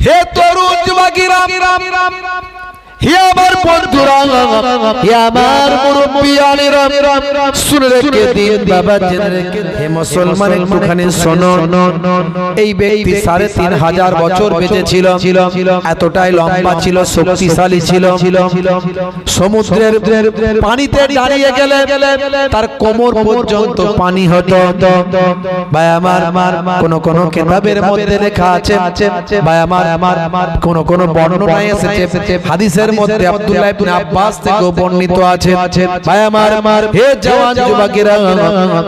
হে তরুণ যুবকেরা, হে আমার বন্ধুরা, হে আমার মুরব্বিয়ানেরা, শুনে রেখে দিন বাবা, জেনে রেখে হে মুসলমান, একটুখানি শোনো। এই ব্যক্তি ৩৫০০ বছর বেঁচে ছিল, এতটাই লম্বা ছিল, শক্তিশালী ছিল। সমুদ্রের পানিতে দাঁড়িয়ে গেলে তার কোমর পর্যন্ত পানি হতো। ভাই আমার, কোন কোন কিতাবের মধ্যে লেখা আছে, ভাই আমার, কোন কোন বর্ণনায় এসেছে, হাদিসের মধ্যে আব্দুল্লাহ ইবনে আব্বাস থেকে বর্ণিত আছে। ভাই আমার, হে জওয়ান যুবকেরা,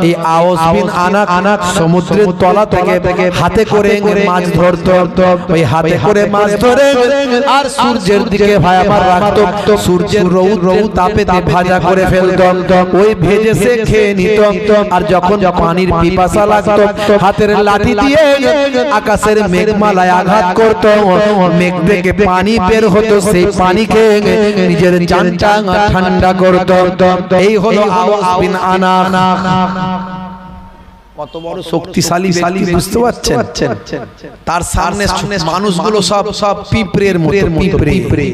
এই আওস বিন আনাক সমুদ্রের তলা থেকে হাতে করে মাছ ধরতো। ওই হাতে করে মাছ ধরে আর সূর্যের দিকে ভাই আমার রাখতো। সূর্যের রৌদ্র তাপেতে ভাজা করে ফেলতো। ওই ভেজে সে খেয়ে নিত। আর যখন পানির পিপাসা লাগতো, হাতের লাঠি দিয়ে আকাশের মেঘমালায় আঘাত করত। মেঘ থেকে পানি বের হতো, সেই পানি খেয়ে নিজের জানটা ঠান্ডা করত। এই হলো আওস বিন আনাক। কত বড় শক্তিশালী ব্যক্তি, বুঝতে পারছেন? তার সামনে মানুষগুলো সব পিঁপড়ের মতো, পিঁপড়ে।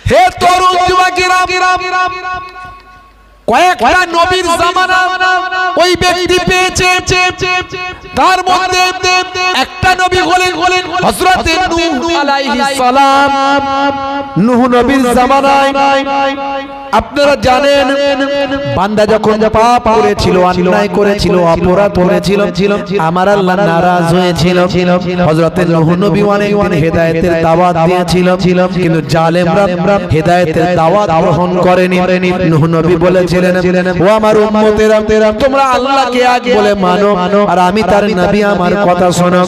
হে তরুণ যুবকেরা, কয়েকটা নবীর জামানা ওই ব্যক্তি পেয়েছে। তার মধ্যে একটা নবী হলেন হযরত নূহ আলাইহিস সালাম। নূহ নবীর জামানায় আপনারা জানেন, বান্দা যখন পাপ করেছিল, অন্যায় করেছিল, অপরাধ করেছিল, আমার আল্লাহ নারাজ হয়েছিল। হযরত নূহ নবী অনেকদিন হেদায়েতের দাওয়াত দিয়েছিল, কিন্তু জালেমরা হেদায়েতের দাওয়াত গ্রহণ করেনি। নূহ নবী বলেছিলেন, ও আমার উম্মতেরা, তোমরা আল্লাহকে এক বলে মানো, আর আমি তার নবী, আমার কথা শোনো,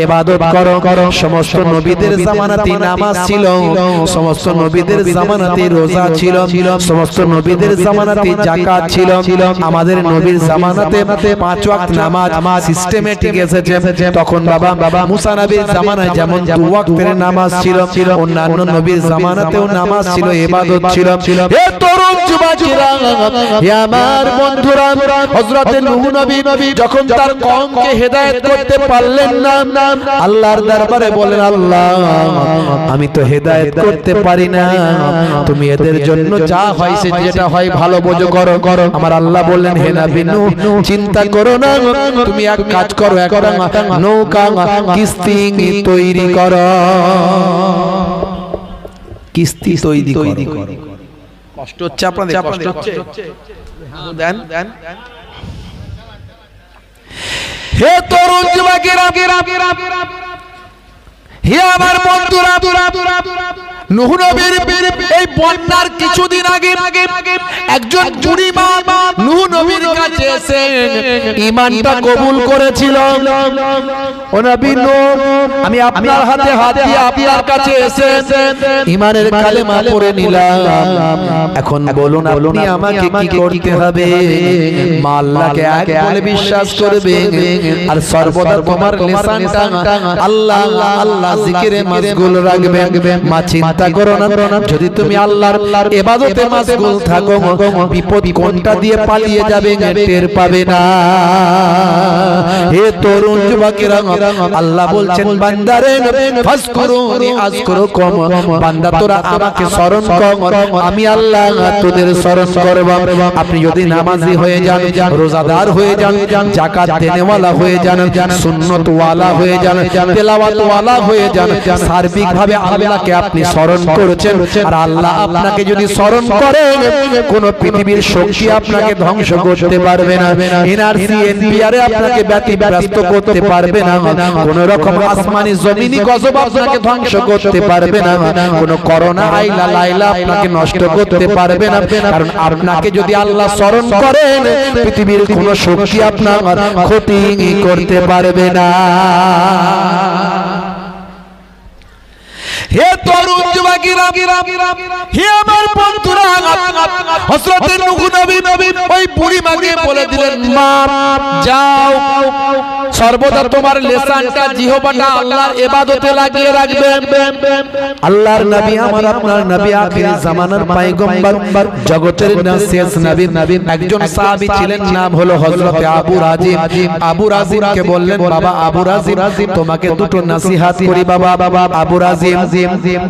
ইবাদত করো। সমস্ত নবীদের জামানাতে নামাজ ছিল, সমস্ত নবীদের জামানাতে রোজা ছিল, সমস্ত নবীদের জামানাতে যাকাত ছিল। আমাদের নবীর জামানাতে ৫ ওয়াক্ত নামাজ সিস্টেমেটিক এসেছে। তখন বাবা মুসা নবীর জামানায় যেমন ২ ওয়াক্তের নামাজ ছিল, অন্যান্য নবীর জামানাতেও নামাজ ছিল, ইবাদত ছিল। হে তরুণ যুবকেরা, হে আমার বন্ধুরা, হযরত নূহ নবী যখন তার কওমকে হেদায়েত করতে পারলেন না, আল্লাহর দরবারে বলেন, আল্লাহ, আমি তো হেদায়েত করতে পারি না, তুমি এদের জন্য যা হয় যেটা হয় ভালো বোঝো করো। আমার আল্লাহ বললেন, হে নবী নূহ, চিন্তা করো না, তুমি এক কাজ করো, একটা নৌকা কিস্তি তৈরি করো, কিস্তি তৈরি করো। কষ্ট হচ্ছে আপনাদের? কষ্ট হচ্ছে? দেন। হে তরুণ যুবকেরা, হে আমার বন্ধুরা, নূহ নবীর এই বন্যার কিছুদিন আগে একজন বুড়ি মা নূহ নবীর কাছে এসে ঈমানটা কবুল করেছিল। ও নবী নূহ, আমি আপনার হাতে হাত দিয়ে আপনার কাছে এসে ঈমানের কালেমা পড়ে নিলাম। এখন বলুন, আপনি আমাকে কি করতে হবে? মা আল্লাহকে এক বলে বিশ্বাস করবে, আর সর্বদা তোমার লিসানটা আল্লাহ আল্লাহ জিকিরে মশগুল রাখবে। মা চিন্তা করো না, যদি তুমি আল্লাহর ইবাদতে মশগুল থাকো, বিপদ কোনটা দিয়ে পালিয়ে যাবে টের পাবে না। হে তরুণ যুবকেরা, আল্লাহ বলছেন, বান্দারে ফাজকুরুনি আযকুরুকুম, বান্দা তোরা আমাকে স্মরণ কর, আমি আল্লাহ তোদের স্মরণ করব। আপনি যদি নামাজি হয়ে যান, রোজাদার হয়ে যান, যাকাত দেনেওয়ালা হয়ে যান, সুন্নত ওয়ালা হয়ে যান, তেলাওয়াত ওয়ালা হয়ে যান, সার্বিকভাবে আল্লাহকে আপনি স্মরণ করেছেন, আর আল্লাহ আপনাকে যদি স্মরণ করেন, কোন পৃথিবীর শক্তি আপনাকে ধ্বংস করতে পারবে না। এনআরসি এনপিআরে আপনাকে ব্যতিব্যস্ত করতে পারবে না। কোন রকম আসমানি জমিনি গজব আপনাকে ধ্বংস করতে পারবে না। কোন করোনা আইলা লাইলা আপনাকে নষ্ট করতে পারবে না, কারণ আপনাকে যদি আল্লাহ স্মরণ করেন, পৃথিবীর কোন শক্তি আপনার ক্ষতি করতে পারবে না। হে তরুণ যুবকেরা, হে আমার বন্ধুরা, হযরত নূহ নবী ওই বুড়ি মাকে বলে দিলেন, মা যাও, সর্বদা তোমার লিসানটা জিহ্বাটা আল্লাহর ইবাদতে লাগিয়ে রাখবে। আল্লাহর নবী, আমার আপনার নবী, আখির জামানার পয়গম্বর, জগতের শেষ নবী, একজন সাহাবী ছিলেন, নাম হলো হযরত আবু রাজিম। আবু রাজিমকে বললেন, বাবা আবু রাজিম, তোমাকে দুটো নসিহত করি বাবা। আবু রাজিম,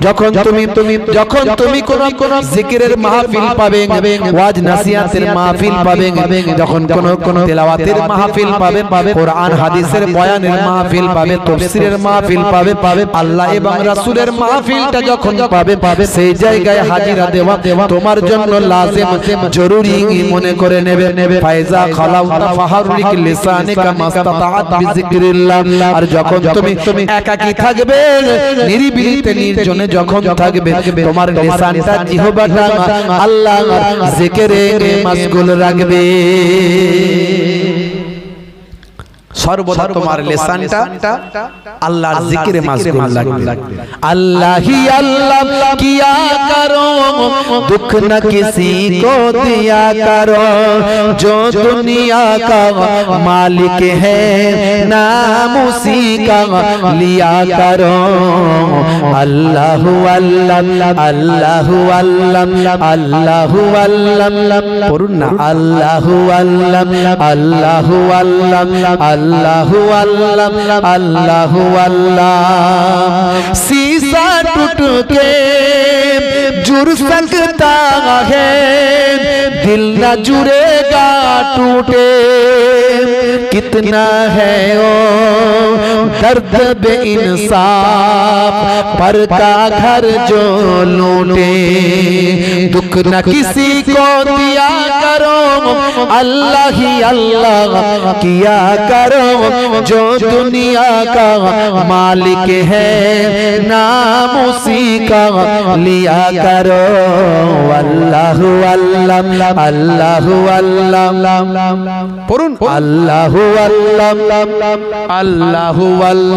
যখন তুমি কোন জিকিরের মাহফিল পাবে, ওয়াজ নসিহতের মাহফিল পাবে, যখন কোন তেলাওয়াতের মাহফিল পাবে, কোরআন হাদিসের বয়ানের মাহফিল পাবে, তাফসীরের মাহফিল পাবে, আল্লাহ এবং রাসূলের মাহফিলটা যখন পাবে, সেই জায়গায় হাজিরা দেওয়া তোমার জন্য লাজিম, জরুরি মনে করে নেবে। ফায়জা খালাউতা ফাহারিক লিসানিকা মাস্তাতাআত বিযিকরিল্লাহ। আর যখন তুমি একাকী থাকবে, নিরিবিলিতে নির্জনে যখন থাকবে, তোমার লিসানটা জিহ্বাটা আল্লাহর জিকিরে মাশগুল রাখবে। সর্বদা তোমার লিসানটা আল্লাহর জিকিরে মাশগুল লাগবে। আল্লাহ হি আল্লাহ কিয়া করো, दुख न किसी को दिया करो, जो दुनिया का मालिक है नाम उसी का लिया करो। अल्लाह अल्लाह अल्लाह अल्लाह अल्लाह अल्लाह पुरना अल्लाह अल्लाह अल्लाह अल्लाह अल्लाह अल्लाह अल्लाह अल्लाह। शीशा टूट के जुड़ सकता है, दिल न जुड़ेगा टूटे, कितना है ओ दर्द बे इंसाफ पर का घर जो लूटे। दुख न किसी को दिया करो, अल्लाह ही अल्लाह किया करो, जो दुनिया का मालिक है नाम उसी का लिया करो। अल्लाह अल्लाह अल्लाह अल्लाह पुरुन अल्लाह अल्लाह अल्लाह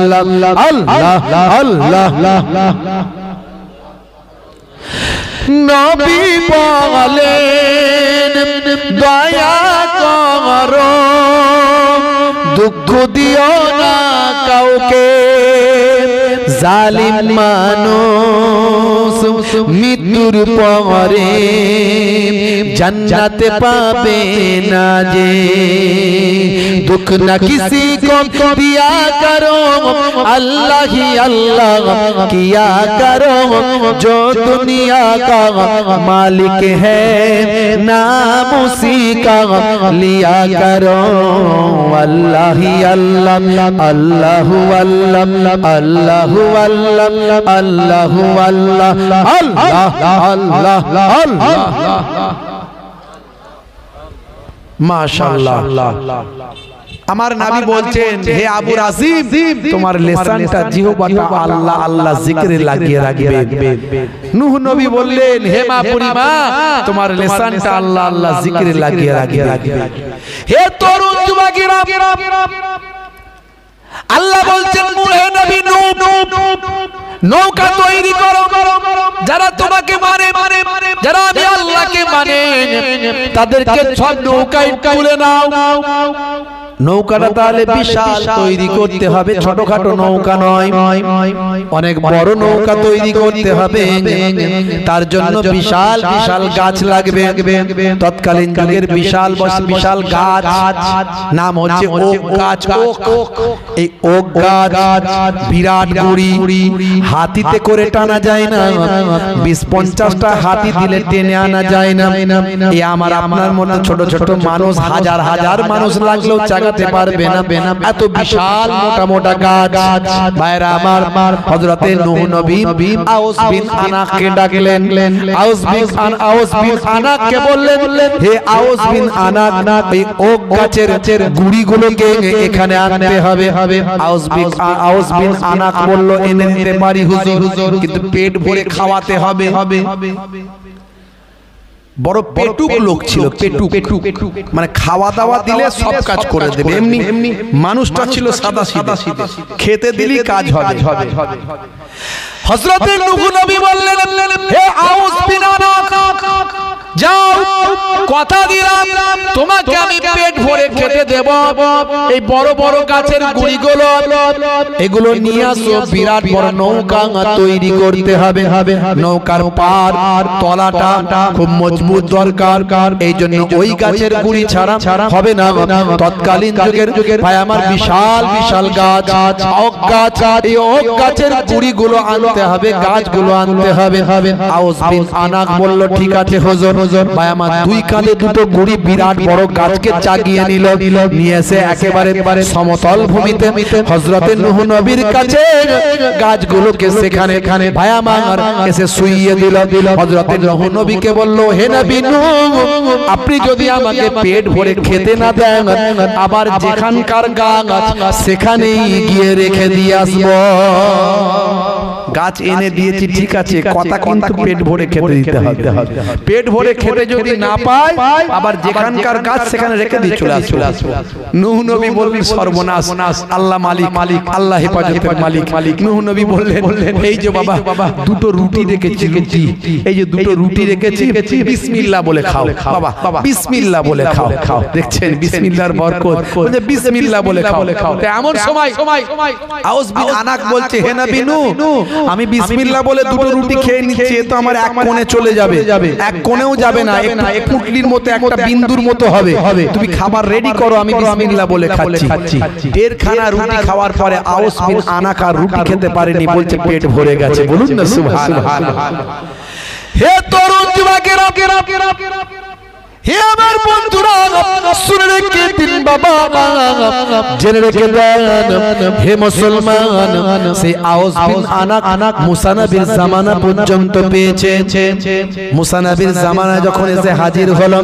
अल्लाह अल्लाह अल्लाह। नबी বলেন দয়া করো, দুঃখ দিও না কাউকে, জালিম মানুষ মৃত্যুর পরে জান্নাতে পাবে না যে। दुख न किसी को दिया करो, अल्लाह ही अल्लाह किया करो, जो दुनिया का मालिक है नाम उसी का लिया करो। अल्लाह ही अल्लाह अल्लाह अल्लाह अल्लाह अल्लाह अल्लाह अल्लाह अल्लाह अल्लाह। মাশাআল্লাহ। আমার নবী বলছেন, হে আবু রাজিম, তোমার লিসানটা জিহ্বাটা আল্লাহ আল্লাহ জিকিরে লাগিয়ে রাখবে। নূহ নবী বললেন, হে মা বুড়িমা, তোমার লিসানটা আল্লাহ আল্লাহ জিকিরে লাগিয়ে রাখবে। হে তরুণ যুবকেরা, আল্লাহ বলছেন, হে নবী নূহ, নৌকা তৈরি করো, যারা তোমাকে মানে, যারা আমি আল্লাহকে মানে, তাদেরকে সব নৌকায় তুলে নাও। নৌকাটা তাহলে বিশাল তৈরি করতে হবে, ছোটখাটো নৌকা নয়, অনেক বড় নৌকা তৈরি করতে হবে। তার জন্য বিশাল বিশাল গাছ লাগবে। তৎকালীন যুগের বিশাল বিশাল গাছ নাম হচ্ছে ওক গাছ। এই ওক গাছ বিরাট গুড়ি, হাতিতে করে টানা যায় না, 20-50টা হাতি দিলে টেনে আনা যায় না। এই আমার আপনার মতো ছোট ছোট মানুষ, হাজার হাজার মানুষ লাগলেও চাগাতে পারবে না, এত বিশাল মোটা মোটা গাছ। ভাইরা আমার, হযরতে নূহ নবী আউস বিন আনাককে ডাকলেন। আউস বিন আনাককে বললেন, হে আউস বিন আনাক, এই ওক গাছের গুড়িগুলোকে এখানে আনতে হবে। আউস বিন আনাক বলল, এনে দিতে পারি হুজুর, কিন্তু পেট ভরে খাওয়াতে হবে। বড় পেটুক লোক ছিল, পেটুক মানে খাওয়া দাওয়া দিলে সব কাজ করে দেবে। এমনি মানুষটা ছিল সাদা সিধা, খেতে দিলি কাজ হবে। হযরতে নূহ নবী বললেন, হে আউস বিন আনাক, যাও কথা দিলাম তোমাকে আমি পেট ভরে খেতে দেব। এই বড় বড় গাছের গুড়িগুলো এগুলো নিয়ে আসো, বিরাট বড় নৌকা তৈরি করতে হবে। নৌকার পার তলাটা খুব মজবুত দরকার, এই জন্য ওই গাছের গুড়ি ছাড়া হবে না। তৎকালীন যুগের ভাই আমার বিশাল বিশাল গাছ, ওক গাছ, এই ওক গাছের গুড়িগুলো আনতে হবে, গাছগুলো আনতে হবে। আউস বিন আনাক বলল ঠিক আছে হুজুর। ভাই আমার দুই কাঁধে দুটো গুড়ি বিরাট বড় গাছকে চাগিয়ে নিল, নিয়ে এসে একেবারে সমতল ভূমিতে হযরতে নূহ নবীর কাছে গাছগুলোকে সেখানে ভাই আমার এসে শুইয়ে দিল। হযরতে নূহ নবীকে বলল, হে নবী নূহ, আপনি যদি আমাকে পেট ভরে খেতে না দেন, আবার যেখানকার গাছ সেখানেই গিয়ে রেখে দিয়ে আসবো। গাছ এনে দিয়েছি ঠিক আছে, কথা কিন্তু পেট ভরে খেতে দিতে হবে। পেট ভরে খেতে যদি না পায়, আবার যেখানকার গাছ সেখানে রেখে দিয়ে চলে আসবো। নূহ নবী বললেন সর্বনাশ, আল্লাহ মালিক, আল্লাহ হেফাজতের মালিক। নূহ নবী বললেন, এই যে বাবা দুটো রুটি রেখেছি, এই যে দুটো রুটি রেখেছি, বিসমিল্লাহ বলে খাও বাবা, বিসমিল্লাহ বলে খাও। দেখছেন বিসমিল্লাহর বরকত, বলে বিসমিল্লাহ বলে খাও। এমন সময় আউস বিন আনাক বলছে, হে নবী নূহ, আমি বিসমিল্লাহ বলে দুটো রুটি খেয়ে নিচ্ছি, তো আমার এক কোণে চলে যাবে, এক কোণেও যাবে না, এক পুটলির মতো একটা বিন্দুর মতো হবে। তুমি খাবার রেডি করো, আমি বিসমিল্লাহ বলে খাচ্ছি। দেড়খানা রুটি খাওয়ার পরে আউস বিন আনাক আর রুটি খেতে পারেনি, বলছে পেট ভরে গেছে। বলুন না সুবহানাল্লাহ। হে তরুণ যুবকেরা, হে আমার বন্ধুরা, শুনে রেখে দিন বাবা, জেনে রেখে দেন হে মুসলমান, সেই আউস বিন আনাক মুসা নবীর জামানা পর্যন্ত পেয়েছে। মুসা নবীর জামানা যখন এসে হাজির হলো,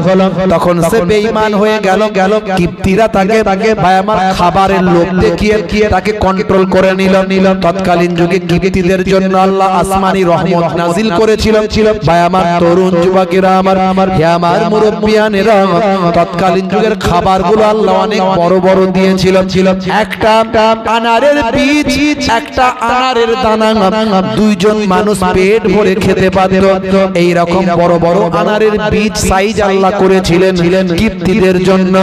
তখন সে বেঈমান হয়ে গেল। কিপ্তিরা তাকে ভাই আমার খাবারের লোভ দেখিয়ে তাকে কন্ট্রোল করে নিল। তৎকালীন যুগে কিপ্তিদের জন্য আল্লাহ আসমানি রহমত নাজিল করেছিল। ভাই আমার তরুণ যুবকেরা, আমার হে আমার মুরব্বী, তৎকালীন যুগের খাবারগুলো আল্লাহ অনেক বড় বড় দিয়েছিল। একটা আনারের বীজ, একটা আনারের দানা, দুইজন মানুষ পেট ভরে খেতে পারত। এই রকম বড় বড় আনারের বীজ সাইজ আল্লাহ করেছিলেন কিপ্তিদের জন্য।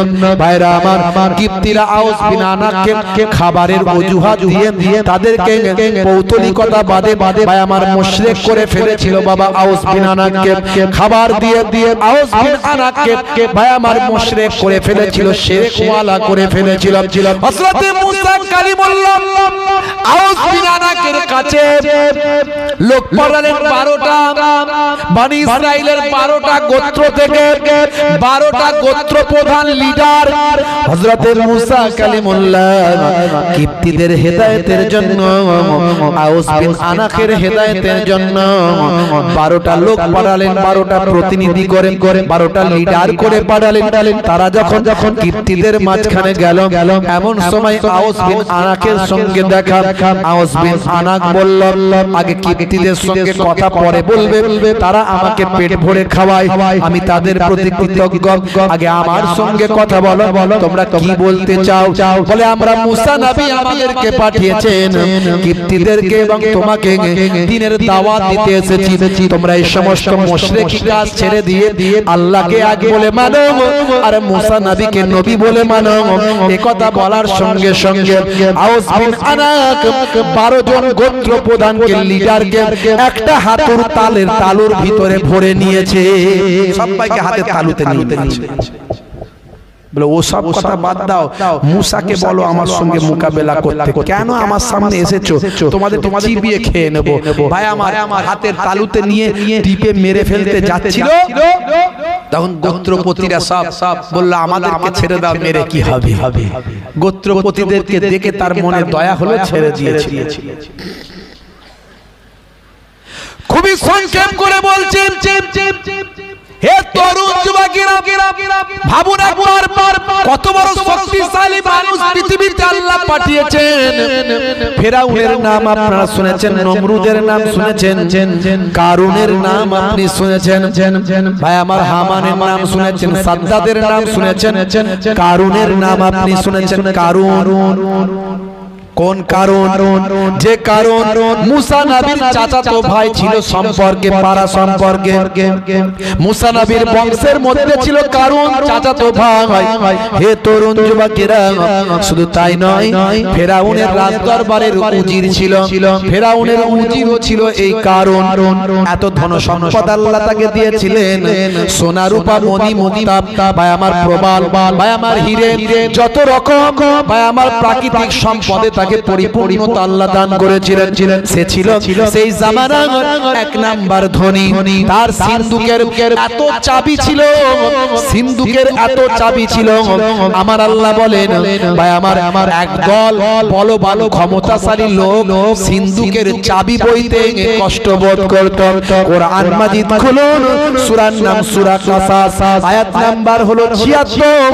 ভাইরা আমার, কিপ্তিরা আউস বিন আনাককে খাবারের অজুহাত দিয়ে তাদেরকে পৌতলিকতা বাদে ভাই আমার মুশরিক করে ফেলেছিল। বাবা আউস বিন আনাককে খাবার দিয়ে আউস বিন আনাক ভাই আমার মুশরিক করে ফেলেছিল, শিরক ওয়ালা করে ফেলেছিল। হযরতে মুসা কালিমুল্লাহ আউস বিন আনাকের কাছে লোক পাঠালেন 12টা, বনি ইসরাইলের 12টা গোত্র থেকে 12টা গোত্র প্রধান লিডার। হযরতে মুসা কালিমুল্লাহ কিপ্তিদের হেদায়েতের জন্য, আউস বিন আনাকের হেদায়েতের জন্য 12টা লোক পাঠালেন, 12টা প্রতিনিধি করে 12টা লিডার করে পাঠালেন। তারা যখন কিপ্তিদের মাঝখানে গেল, এমন সময় আউস বিন আনাকের সঙ্গে দেখা। আউস বিন আনাক বলল, আগে কিপ্তিদের সঙ্গে কথা পরে বলবে, তারা আমাকে পেট ভরে খাওয়ায়, আমি তাদের প্রতি কৃতজ্ঞ। আগে আমার সঙ্গে কথা বলো, তোমরা কি বলতে চাও? বলে, আমরা মুসা নবী আমাদেরকে পাঠিয়েছেন কিপ্তিদেরকে এবং তোমাকে দ্বীনের দাওয়াত দিতে এসেছি। তোমরা এই সমস্ত মুশরিকি কাজ ছেড়ে দিয়ে আল্লাহকে আগে বলে মানো, আর মুসা নবীকে নবী বলে মানো। এই কথা বলার সঙ্গে সঙ্গে আউস বিন আনাক 12 জন গোত্র প্রধানকে লিডারকে একটা হাতুর তালুর ভিতরে ভরে নিয়েছে, সবাইকে হাতে তালুতে নিয়েছে। বলে, ও সব কথা বাদ দাও, মুসাকে বলো আমার সঙ্গে মোকাবেলা করতে। কেন আমার সামনে এসেছো? তোমাদের চিবিয়ে খেয়ে নেব। ভাই আমার হাতের তালুতে নিয়ে টিপে মেরে ফেলতে যাচ্ছিল, তখন গোত্রপতিরা সব বললো, আমাদেরকে ছেড়ে দাও, মেরে কি হবে। গোত্রপতিদেরকে দেখে তার মনে দয়া হলো, ছেড়ে দিয়েছে। খুবই সংক্ষেপ করে বলছেন, হে তরুণ যুবকেরা, ভাবুন একবার কত বড় শক্তিশালী মানুষ পৃথিবীতে আল্লাহ পাঠিয়েছেন। ফেরাউনের নাম আপনারা শুনেছেন, নমরুদের নাম শুনেছেন, কারুনের নাম আপনি শুনেছেন, ভাই আমার হামানের নাম শুনেছেন, সাদ্দাদের নাম শুনেছেন, কারুনের নাম আপনি শুনেছেন। কারুন কোন কারণ? যে কারণ মুসা নবীর চাচাতো ভাই ছিল সম্পর্কে, পাড়া সম্পর্কে। মুসা নবীর বংশের মধ্যে ছিল কারণ চাচাতো ভাই। হে তরুণ যুবকেরা, শুধু তাই নয়, ফেরাউনের রাজদরবারের উজির ছিল, ফেরাউনের উজিরও ছিল এই কারণ। এত ধন সম্পদ আল্লাহ তাকে দিয়েছিলেন, সোনা রূপা মণি মুক্তা, ভাই আমার প্রবাল, ভাই আমার হিরে, যত রকম ভাই আমার প্রাকৃতিক সম্পদে তাকে পরিপূর্ণতা আল্লাহ দান করেছিলেন। সে ছিল সেই জামানার এক নাম্বার ধনী। তার সিন্ধুকের এত চাবি ছিল, সিন্ধুকের এত চাবি ছিল, আমার আল্লাহ বলেন ভাই আমার একদল বলবান ক্ষমতাশালী লোক সিন্ধুকের চাবি বইতে কষ্ট বোধ করত। কোরআন মাজিদ খুলুন, সূরার নাম সূরা কাসাস, আয়াত নাম্বার হলো 76।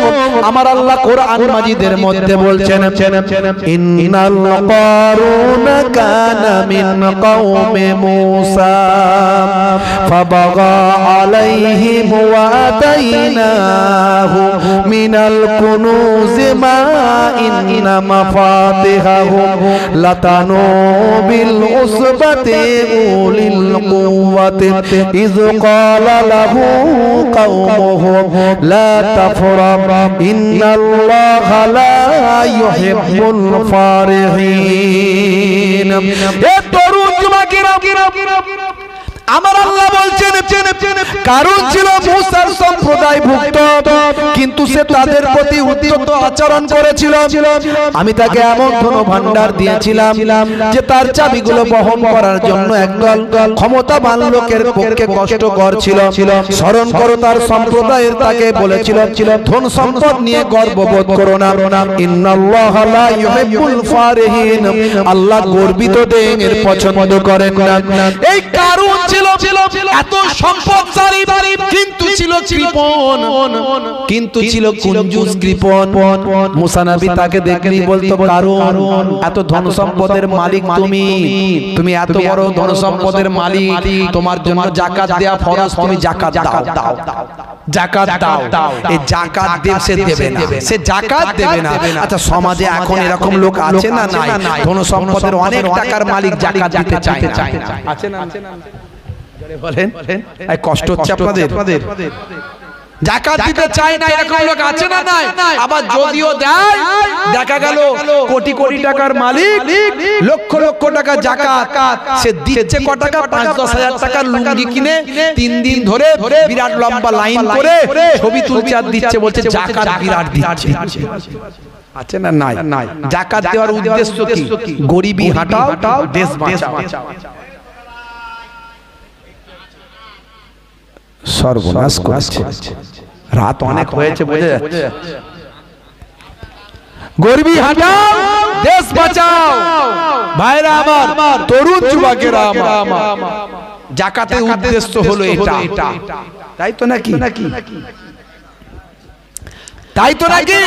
আমার আল্লাহ কোরআন মাজিদের মধ্যে বলছেন, ইন্নাল কারুন কানা মিন কওমি মূসা ফাবাগা আলাইহিম ওয়া আতাইনাহু মিনাল কুনুজ মা ইন্না মাফাতিহাহু লাতানু বিল উসবাতি উলিল কুওয়াতি ইয ক্বালা লাহু কওমুহু লা তাফরাহ ইন্নাল্লাহা লা ইউহিব্বুল ফারিহিন। এ তরুণ যুবকেরা, আমার আল্লাহ বলছেন কারণ ছিল মুসার সম্প্রদায়ভুক্ত, কিন্তু সে তাদের প্রতি উদ্ধত আচরণ করেছিল। আমি তাকে এমন ধন ভান্ডার দিয়েছিলাম যে তার চাবিগুলো বহন করার জন্য একদল ক্ষমতাবান লোকের পক্ষে কষ্টকর ছিল। স্মরণ করো তার সম্প্রদায়ের তাকে বলেছিল, ধন সম্পদ নিয়ে গর্ববোধ করো না, ইন্নাল্লাহা লা ইউহিব্বুল ফারিহিন, আল্লাহ গর্বিতদের পছন্দ করেন না। এই কারণ এত সম্পদশালী, কিন্তু ছিল কৃপণ, কিন্তু ছিল কঞ্জুস কৃপণ। মুসা নবী তাকে দেখলেই বলতো, কারণ এত ধন সম্পদের মালিক তুমি এত বড় ধন সম্পদের মালিক, তোমার জন্য যাকাত দেয়া ফরজ, তুমি যাকাত দাও, যাকাত দাও। এই যাকাত দেব সে দেবে না, সে যাকাত দেবে না। আচ্ছা, সমাজে এখন এরকম লোক আছে না নাই? ধন সম্পদের অনেক টাকার মালিক যাকাত দিতে চায় না, আছে না? বলেন, কষ্ট হচ্ছে আপনাদের? যাকাত দিতে চায় না এরকম লোক আছে না নাই? আবার যদিও দেয়, দেখা গেল কোটি কোটি টাকার মালিক, লক্ষ লক্ষ টাকা যাকাত, সে দিচ্ছে ক টাকা? ৫-১০ হাজার টাকার লুঙ্গি কিনে ৩ দিন ধরে বিরাট লম্বা লাইন করে ছবি তুলছে আর দিচ্ছে, বলছে যাকাত বিরাট দিচ্ছে। আছে না নাই? যাকাত দেওয়ার উদ্দেশ্য কি? গরিবি হাটাও, দেশ বাঁচাও। সর্বনাশ করছে, রাত অনেক হয়েছে, বোঝা যাচ্ছে। গরিবি হাটাও, দেশ বাঁচাও। ভাইরা আমার, তরুণ যুবকেরা আমার, যাকাতের উদ্দেশ্য হলো এটা, তাই তো নাকি? তাই তো নাকি?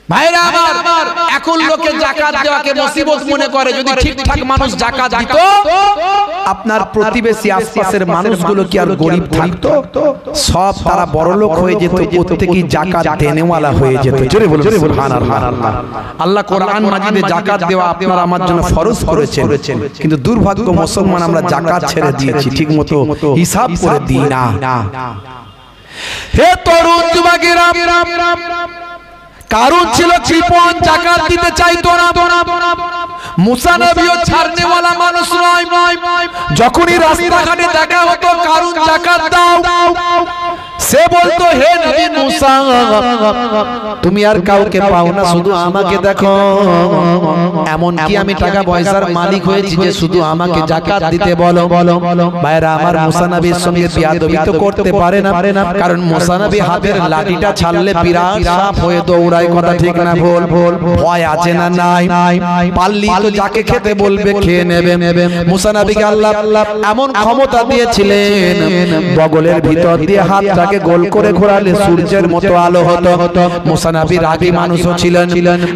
ভাইরা আমার, এখন লোকে যাকাত দেওয়াকে মুসিবত মনে করে। যদি ঠিকঠাক মানুষ যাকাত দিত, আপনার প্রতিবেশী আশপাশের মানুষগুলো কি আর গরিব থাকতো? সব তারা বড়লোক হয়ে যেত, প্রত্যেকই যাকাত দেনেওয়ালা হয়ে যেত। জোরে বলুন সুবহানাল্লাহ। আল্লাহ কোরআন মাজিদে যাকাত দেওয়া আপনার আমার জন্য ফরজ করেছেন, কিন্তু দুর্ভাগ্য মুসলমান আমরা যাকাত ছেড়ে দিয়েছি, ঠিকমতো হিসাব করে দিই না। হে তরুণ যুবকেরা, কারণ ছিল কৃপণ, যাকাত দিতে চাইতো না। মুসা নবীও ছাড়নেওয়ালা মানুষ নয়। যখনই রাস্তাঘাটে দেখা হতো, কারণ যাকাত দাও, সে বলতো, হে নবী মুসা, তুমি আর কাউকে পাও না, শুধু আমাকে দেখো। এমন কি আমি টাকা পয়সার মালিক হয়েছি যে শুধু আমাকে যাকাত দিতে বলো? ভাইরা আমার, মুসা নবীর সঙ্গে বিয়াদবি তো করতে পারে না, কারণ মুসা নবী হাতের লাঠিটা ছাড়লে বিরাট সাপ হয়ে দৌড়ায়। কথা ঠিক না ভুল? ভয় আছে না নাই? পাল্লি তো যাকে খেতে বলবে খেয়ে নেবে। মুসা নবীকে আল্লাহ এমন ক্ষমতা দিয়েছিলেন, বগলের ভিতর দিয়ে হাতটাকে গোল করে ঘোরালে সূর্যের মতো আলো হতো। মুসা মুসা নবী রাগী মানুষও ছিলেন।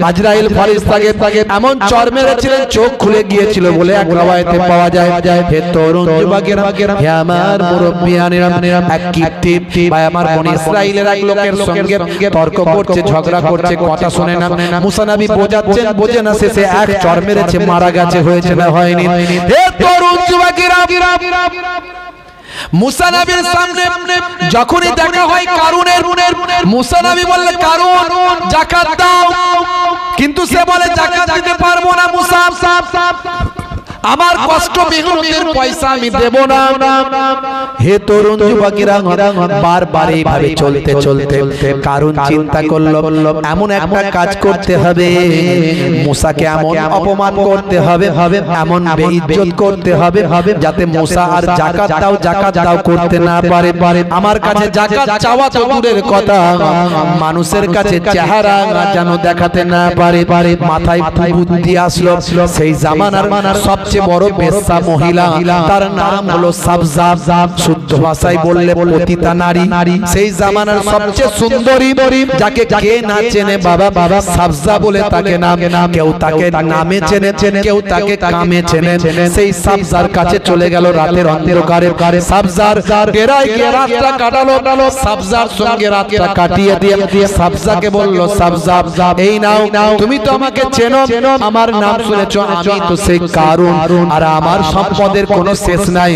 আজরাইল ফেরেশতাকে এমন চড় মেরেছিলেন চোখ খুলে গিয়েছিল বলে এক রওয়ায়াতে পাওয়া যায়। হে তরুণ যুবকেরা, হে আমার মুরব্বিয়ানেরা, এক কিপ্তি ভাই আমার বনি ইসরাইলের এক লোকের সঙ্গে তর্ক করছে, ঝগড়া করছে, কথা শুনে না। মুসা নবী বোঝাচ্ছেন, বোঝে না, শেষে এক চড় মেরেছে, মারা গেছে, হয়েছে না হয়নি। হে তরুণ যুবকেরা, মুসা নবীর সামনে যখনই দেখা হয় কারুনের, মুসা নবী বললে কারুন যাকাত দাও, কিন্তু সে বলে যাকাত দিতে পারবো না মুসা, আমার কষ্ট মেহনতের পয়সা আমি দেব না। হে তরুণ যুবকেরা, বারবার এইভাবে চলতে চলতে কারণ চিন্তা করলো এমন একটা কাজ করতে হবে, মুসাকে এমন অপমান করতে হবে, এমন বেইজ্জত করতে হবে যাতে মুসা আর যাকাত দাও করতে না পারে। আমার কাছে যাকাত চাওয়া তো দূরের কথা, মানুষের কাছে চেহারা যেন দেখাতে না পারে। মাথায় বুদ্ধি আসলো, সেই জামানার সবচেয়ে বড় বেশ্যা মহিলা, তার নাম হলো সাবজা, শুদ্ধ ভাষায় বললে পতিতা নারী। সেই জামানার সবচেয়ে সুন্দরী, যাকে কে না চেনে বাবা সাবজা বলে তাকে নাম, কেউ তাকে নামে চেনে, কেউ তাকে কামে চেনে। সেই সাবজার কাছে চলে গেল রাতের অন্ধকারে, সাবজার ডেরায় গিয়ে রাতটা কাটালো, সাবজার সঙ্গে রাতটা কাটিয়ে দিয়ে সাবজাকে বলল, সাবজা এই নাও, তুমি তো আমাকে চেনো, আমার নাম শুনেছো, আমি তো সেই কারুন, আর আমার সম্পদের কোনো শেষ নাই।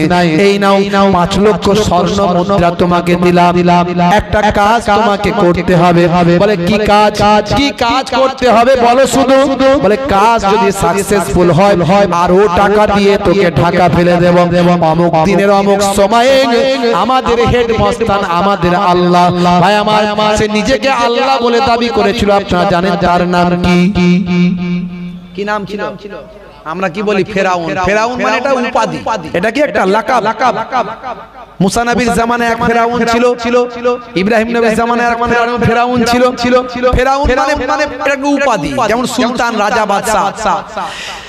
এই নাও 5 লক্ষ স্বর্ণ মুদ্রা তোমাকে দিলাম, একটা কাজ তোমাকে করতে হবে। বলে কি কাজ? কি কাজ করতে হবে বলো শুধু? বলে কাজ যদি সাকসেসফুল হয় আরো টাকা দিয়ে তোকে ঢাকা ফেলে দেব, অমুক দিনের অমুক সময়ে আমাদের হেড মস্তান, আমাদের আল্লাহ ভাই আমার, সে নিজেকে আল্লাহ বলে দাবি করেছিল, আপনারা জানেন তার নাম কি নাম ছিল? আমরা কি বলি ফেরাউন। ফেরাউন মানে এটা উপাধি, এটা কি একটা লাকাব। মুসা নবীর জামানায় এক ফেরাউন ছিল, ইব্রাহিম নবীর জামানায় এক ফেরাউন ছিল। ফেরাউন মানে একটা উপাধি, যেমন সুলতান, রাজা, বাদশা।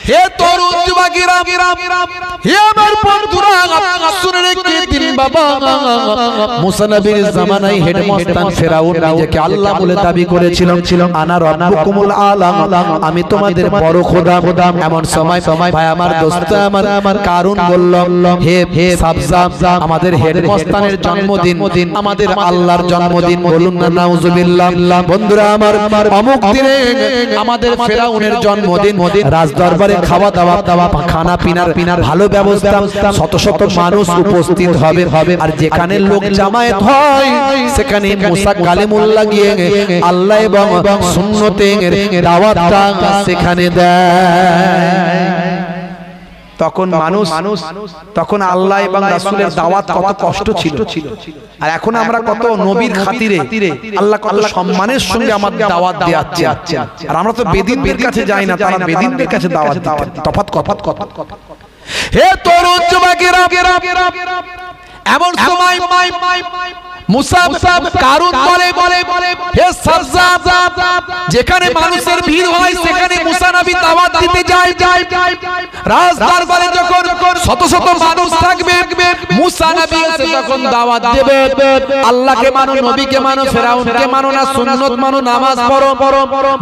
হে তরুণ যুবকেরা, হে আমার বন্ধুরা, শুনে রেখে দিন বাবা, মুসা নবীর জামানায় হেড মস্তান ফেরাউন নিজেকে আল্লাহ বলে দাবি করেছিল, আনা রাব্বুকুমুল আলা, আমি তোমাদের বড় খোদা। এমন সময় ভাই আমার দোস্ত আমার কারুন বলল, হে সাবজা, আমাদের হেড মস্তানের জন্মদিন, আমাদের আল্লাহর জন্মদিন, বলুন না নাউজুবিল্লাহ। বন্ধুরা আমার, অমুক দিনে আমাদের ফেরাউনের জন্মদিন, রাজ দরবারে খাওয়া দাওয়া, খানা পিনার ভালো ব্যবস্থা, শত শত মানুষ উপস্থিত হবে, আর যেখানে লোক জামায়াত হয় সেখানে মুসা কালিমুল্লাহ গিয়ে আল্লাহ এবং সুন্নতের দাওয়াতটা সেখানে দেয়। তখন তখন আল্লাহ এবং রাসূলের দাওয়াত কত কষ্ট ছিল, আর এখন আমরা কত নবীর খাতিরে আল্লাহ কত সম্মানের সঙ্গে আমাদের দাওয়াত দিচ্ছে। আর আমরা তো বেদিনদের কাছে যাই না, তারা বেদিনদের কাছে দাওয়াত দিতেন। তফাৎ কথা। হে তরুণ যুবকেরা, এমন সময় মুসা কারুন বলে, হে সাবজা, যেখানে মানুষের ভিড় হয় সেখানে মুসা নবী দাওয়াত দিতে যায়। রাজ দরবারে যখন শত শত মানুষ থাকবে, মুসা নবী এসে যখন দাওয়াত দেবে, আল্লাহকে মানো, নবীকে মানো, ফেরাউনকে মানো না, সুন্নাত মানো, নামাজ পড়ো,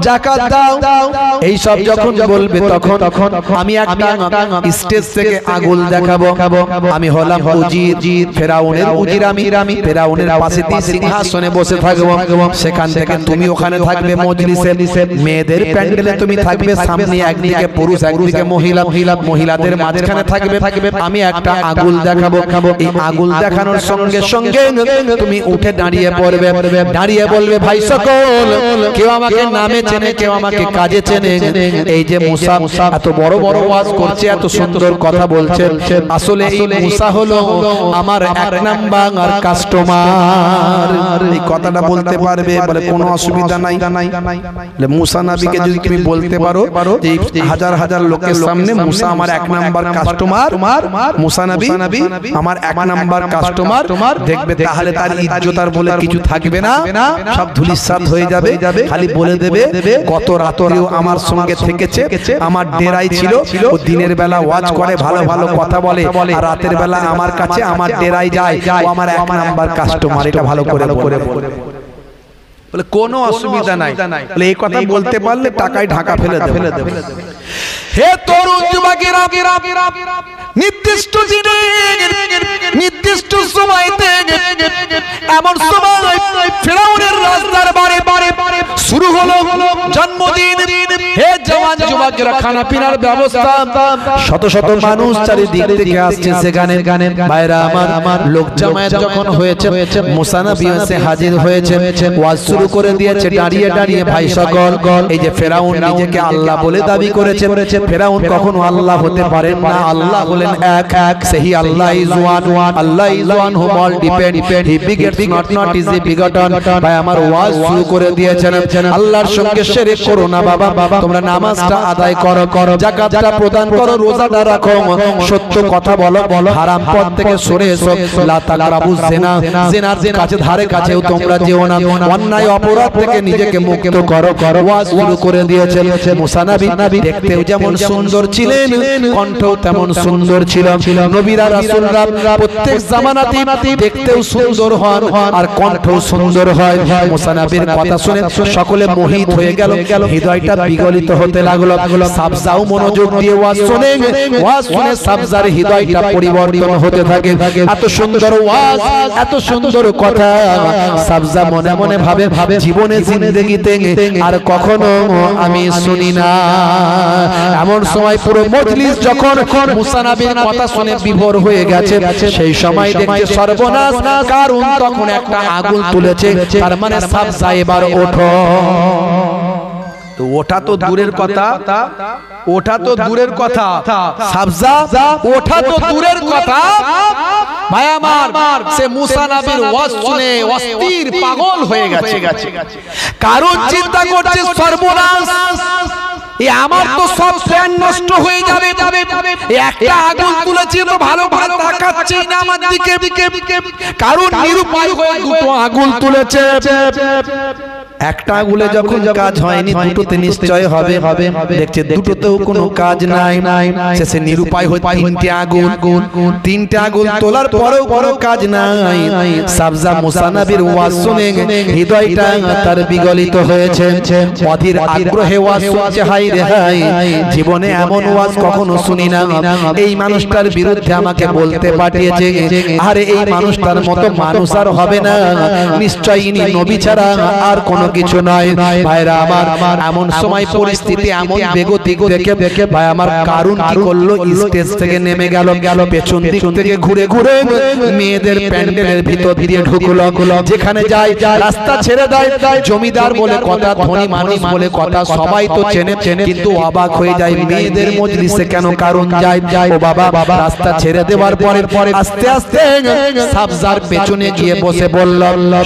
যাকাত দাও, এই সব যখন বলবে, তখন আমি একটা স্টেজ থেকে আগুল দেখাবো। আমি হলাম উজির, ফেরাউনের উজির, আমি ফেরাউনের পাশে সিংহাসনে বসে থাকবো। সেখান থেকে তুমি ওখানে থাকবে মজলিসে, মেয়েদের প্যান্ডেলে তুমি থাকবে, সামনে একদিকে পুরুষ একদিকে মহিলা, মহিলাদের মাঝখানে থাকবে। আমি একটা আগুল দেখাবো, এই আগুল দেখানোর সঙ্গে সঙ্গে তুমি উঠে দাঁড়িয়ে বলবে, ভাই সকল, কেউ আমাকে নামে চেনে, কেউ আমাকে কাজে চেনে। এই যে মুসা এত বড় বড় ওয়াজ করছে, এত সুন্দর কথা বলছে, আসলে এই মুসা হলো আমার 1 নাম্বার কাস্টমার। এই কথাটা বলতে পারবে, বলে কোনো অসুবিধা নাই। মুসা নবীকে যদি তুমি বলতে পারো যে হাজার হাজার লোকের সামনে মুসা আমার 1 নাম্বার কাস্টমার, মুসা নবী আমার 1 নাম্বার কাস্টমার, দেখবে তাহলে তার ইজ্জত আর বলে কিছু থাকবে না, সব ধুলিসাৎ হয়ে যাবে। খালি বলে দেবে, গত রাতেও আমার সঙ্গে থেকেছে, আমার ডেরাই ছিল, ও দিনের বেলা ওয়াজ করে, ভালো ভালো কথা বলে, আর রাতের বেলা আমার কাছে আমার ডেরাই যায়, ও আমার 1 নাম্বার কাস্টমার। এটা ভালো করে বলে কোনো অসুবিধা নাই, বলে এই কথা বলতে পারলে টাকায় ঢাকা ফেলে দেবে। হে তরুণ যুবকেরা, নির্দিষ্ট দিনে নির্দিষ্ট সময়তে এমন সময় ফেরাউনের রাজদার বারে শুরু হলো জন্মদিন। হে জওয়ান যুবকেরা, খানা পিনার ব্যবস্থা, শত শত মানুষ চারিদিক থেকে আসছে সেখানে। ভাইরা আমার, লোক জামায়াত যখন হয়েছে, মুসা নবী এসে হাজির হয়েছে, ওয়াজ শুরু করে দিয়েছে দাঁড়িয়ে দাঁড়িয়ে। ভাই সকল, এই যে ফেরাউন নিজেকে আল্লাহ বলে দাবি করেছে, ফেরাউন কখনো আল্লাহ হতে পারেন না। আল্লাহ হলেন এক, সেই Allah is one, Allah is one whom all depend, he begets not is he begotten। ভাই আমার, ওয়াজ শুরু করে দিয়েছেন, আল্লাহর সঙ্গে শিরক করো না বাবা, তোমরা নামাজটা আদায় করো, যাকাতটা প্রদান করো, রোজাটা রাখো, সত্য কথা বলো, হারাম পথ থেকে সরে এসো, লা তাকরাবুজ জিনা, জিনার কাছে ধারে কাছেও তোমরা যেও না, অন্যায় অপরাধ থেকে নিজেকে মুক্ত করো। ওয়াজ শুরু করে দিয়েছেন। মুসা নবী দেখতেও যেমন সুন্দর ছিলেন, কণ্ঠও তেমন সুন্দর ছিল। নবীরা রাসূলরা প্রত্যেক জামানাতে দেখতেও সুন্দর হন আর কণ্ঠও সুন্দর হয়। মুসা নবীর কথা শুনে সকলে মোহিত হয়ে গেল, হৃদয়টা বিগলিত হতে লাগলো। সাবজাও মনোযোগ দিয়ে ওয়াজ শুনে সাবজার হৃদয়টা পরিবর্তন হতে থাকে। এত সুন্দর ওয়াজ, এত সুন্দর কথা, সাবজা মনে মনে ভাবে জীবনে জিন্দেগিতে আর কখনো আমি শুনি না। এমন সময় পুরো মজলিস যখন মুসা নবীর কথা শুনে বিভোর হয়ে গেছে, সেই সময় দেখতে সর্বনাশ, কারণ তখন একটা আগুন তুলেছে, তার মানে সাবজা এবার ওঠো। তো ওটা তো দূরের কথা, ওটা তো দূরের কথা, সাবজা ওঠা তো দূরের কথা। ভাই আমার, সে মুসা নবীর ওয়াজ শুনে অস্থির পাগল হয়ে গেছে। কারণ চিন্তা করছে সর্বনাশ, আমার তো সব প্ল্যান নষ্ট হয়ে যাবে। একটা আগুন তুলেছে তো ভালো করে তাকাচ্ছে না আমার দিকে, কারণ নিরুপায় হয়ে দুটো আগুন তুলেছে। একটা আগুলে যখন কাজ হয়নি, দুটোতে নিশ্চয় হবে। দেখছে দুটোতেও কোনো কাজ নাই, শেষে নিরুপায় হয়ে তিনটে আগুন তোলার পরেও কোনো কাজ নাই। সাবজা মুসা নবীর ওয়াজ শুনে হৃদয়টা তার বিগলিত হয়েছে, অধীর আগ্রহে ওয়াজ শুনছে। হাই রে হাই, জীবনে এমন ওয়াজ কখনো শুনি না। এই মানুষটার বিরুদ্ধে আমাকে বলতে পাঠিয়েছে, আরে এই মানুষটার মতো মানুষ আর হবে না, নিশ্চয়ই ইনি নবী ছাড়া আর কোনো কিছু নয়। ভাইরা আমার, এমন সময় পরিস্থিতি এমন বেগতিক দেখে ভাই আমার কারণ কি করলো, স্টেজ থেকে নেমে গেল, পেছন দিক থেকে ঘুরে মেয়েদের প্যান্ডেলের ভিতর দিয়ে ঢুকলো। যেখানে যায় রাস্তা ছেড়ে দেয়। জমিদার বলে কথা, ধনী মানুষ বলে কথা, সবাই তো চেনে, কিন্তু অবাক হয়ে যায় মেয়েদের মজলিসে কেন কারণ যায়। ও বাবা, রাস্তা ছেড়ে দেওয়ার পরে আস্তে আস্তে সাবজার পেছনে গিয়ে বসে বলল।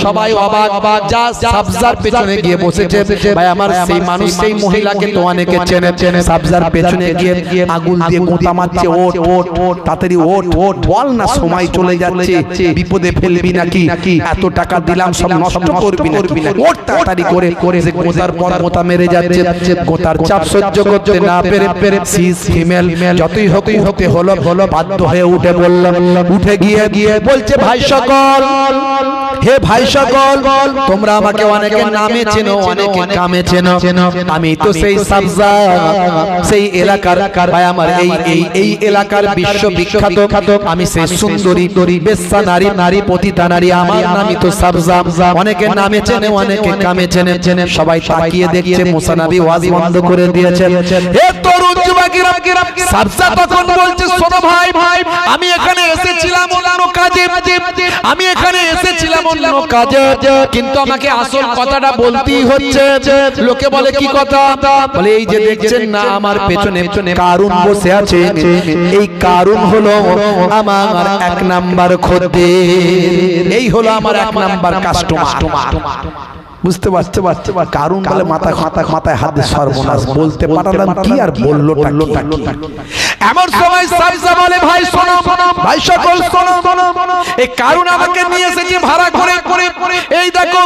সবাই অবাক, যা সাবজার পেছনে গিয়ে বসেছে। ভাই আমার, সেই মানুষ, সেই মহিলাকে তো অনেকে চেনে। সাবজার পেছনে গিয়ে আগুন দিয়ে গোঁতা মারছে, ওঠ তাড়াতাড়ি ওঠ, বল না, সময় চলে যাচ্ছে, বিপদে ফেলবি নাকি, এত টাকা দিলাম সব নষ্ট করবি নাকি, ওঠ তাড়াতাড়ি করে। যে গোঁতার পর গোঁতা মেরে যাচ্ছে, গোঁতার চাপ সহ্য করতে না পেরে সিস ফিমেল যতই হতে হলো বাধ্য হয়ে উঠে বললাম। উঠে গিয়ে বলছে, ভাই সকল, হে ভাই সকল, তোমরা আমাকে অনেকে নামে চেনো, অনেকে কামে চেনো। আমি তো সেই সাবজা, সেই এলাকার ভাই আমার, এই এলাকার বিশ্ববিখ্যাত আমি সেই সুন্দরী বেশ্যা নারী পতিতা নারী, আমার নামই তো সাবজা। অনেকে নামে চেনে, অনেকে কামে চেনে। সবাই তাকিয়ে দেখছে, মুসা নবী ওয়াজ বন্ধ করে দিয়েছেন। হে তরুণ যুবকেরা, সাবজা তখন বলছে, শোনো ভাই, আমি এখানে এসেছিলাম অন্য কাজে, আমি এখানে এসেছিলাম অন্য কাজে, কিন্তু আমাকে আসল কথাটা বলতেই হচ্ছে। লোকে বলে কি কথা? বলে এই যে দেখছেন না আমার পেছনে কারুন বসে আছে, এই কারুন হলো আমার 1 নাম্বার খদ্দের, এই হলো আমার 1 নাম্বার কাস্টমার। বুঝতে পারছে? কারণ বলে মাথায় হাত দিয়ে সর্বনাশ, বলতে পারলাম কি আর বললোটা কি। এমন সময় সাবজা বলে, ভাই শোনো, ভাই সকল শোনো, এই কারণ আমাকে নিয়ে এসেছে ভাড়া করে, এই দেখো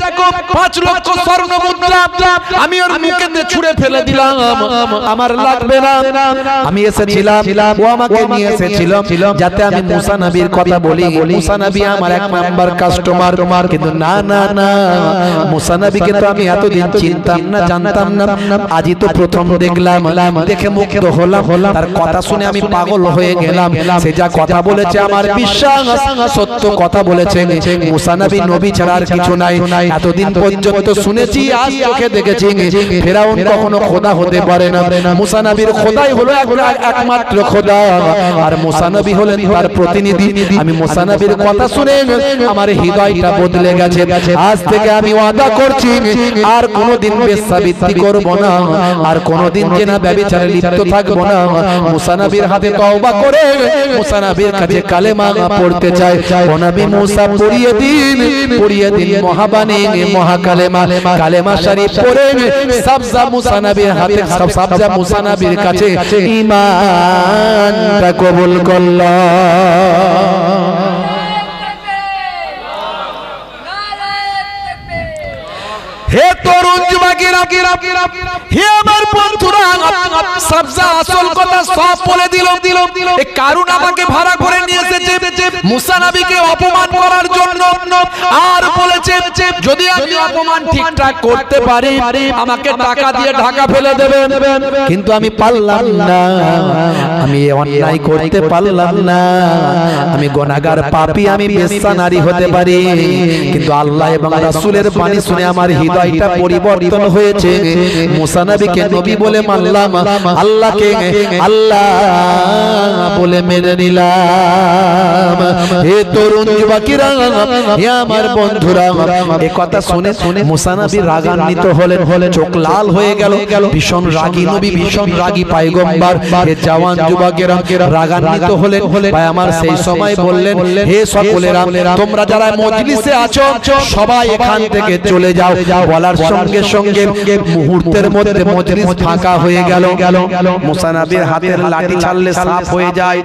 5 লক্ষ স্বর্ণ মুদ্রা আমি ওর মুখে ছুঁড়ে ফেলে দিলাম, আমার লাগবে না। আমি এসেছিলাম, ও আমাকে নিয়ে এসেছিল যাতে আমি মুসা নবীর কথা বলি। মুসা নবী আমার 1 নাম্বার কাস্টমার, কিন্তু না, মুসা নবীকে তো আমি এতদিন চিনতাম না, জানতাম না, আজই তো প্রথম দেখলাম, দেখে মুগ্ধ হলাম, তার কথা শুনে আমি পাগল হয়ে গেলাম। সে যা কথা বলেছে আমার বিশ্বাস, সত্য কথা বলেছে। মুসা নবী নবী ছাড়া আর কিছু নাই। এতদিন পর্যন্ত শুনেছি, আজ চোখে দেখেছি ফেরাউন কখনো খোদা হতে পারে না। মুসা নবীর খোদাই হলো একমাত্র খোদা, আর মুসা নবী হলেন তার প্রতিনিধি। আমি মুসা নবীর কথা শুনে আমার হৃদয়টা বদলে গেছে। আজ থেকে আমি ওয়াদা করছি আর কোনোদিন বেশ্যাবৃত্তি করব না, আর কোনোদিন জেনা ব্যভিচারে লিপ্ত থাকব না। মুসা নবীর হাতে তওবা করে মুসা নবীর কাছে কালেমা পড়তে চাই। ও নবী মুসা পড়িয়ে দিন মহাবাণী মহাকালেমা, কালেমা শরীফ পড়ে সাবজা মুসা নবীর হাতে, সাবজা মুসা নবীর কাছে ঈমানটা কবুল করলো। হে তরুণ যুবকেরা, হে আমার বন্ধুরা, সাবজা আসল কথা সব বলে দিল। এই কারণ আমাকে ভাড়া করে নিয়ে এসেছে মুসা নবীকে অপমান করার জন্য, আর বলেছে যদি আমি অপমান ঠিকঠাক করতে পারি আমাকে টাকা দিয়ে ঢাকা ফেলে দেবে। কিন্তু আমি পারলাম না, আমি অন্যায় করতে পারলাম না, আমি গুনাহগার পাপী, আমি বেশ্যা নারী হতে পারি। কিন্তু আল্লাহ এবং রাসূলের বাণী শুনে আমার হৃদয়টা পরিবর্তন হয়েছে। মুসা নবীকে নবী বলে মানলাম, আল্লাহকে আল্লাহ বলে মেনে নিলাম। হে তরুণ যুবকেরা, হে আমার বন্ধুরা, এই কথা শুনে মুসা নবী রাগান্বিত হলেন, চোখ লাল হয়ে গেল। ভীষণ রাগী নবী, ভীষণ রাগী পয়গম্বর। হে জওয়ান যুবকেরা রাগান্বিত হলেন। ভাই আমার সেই সময় বললেন, হে সকলেরা, তোমরা যারা মজলিসে আছো সবাই এখান থেকে চলে যাও। বলার সঙ্গে সঙ্গে মুহূর্তের মধ্যে মজলিস ফাঁকা হয়ে গেল। মুসা নবীর হাতের লাঠি ছাড়লে সাফ হয়ে যায়,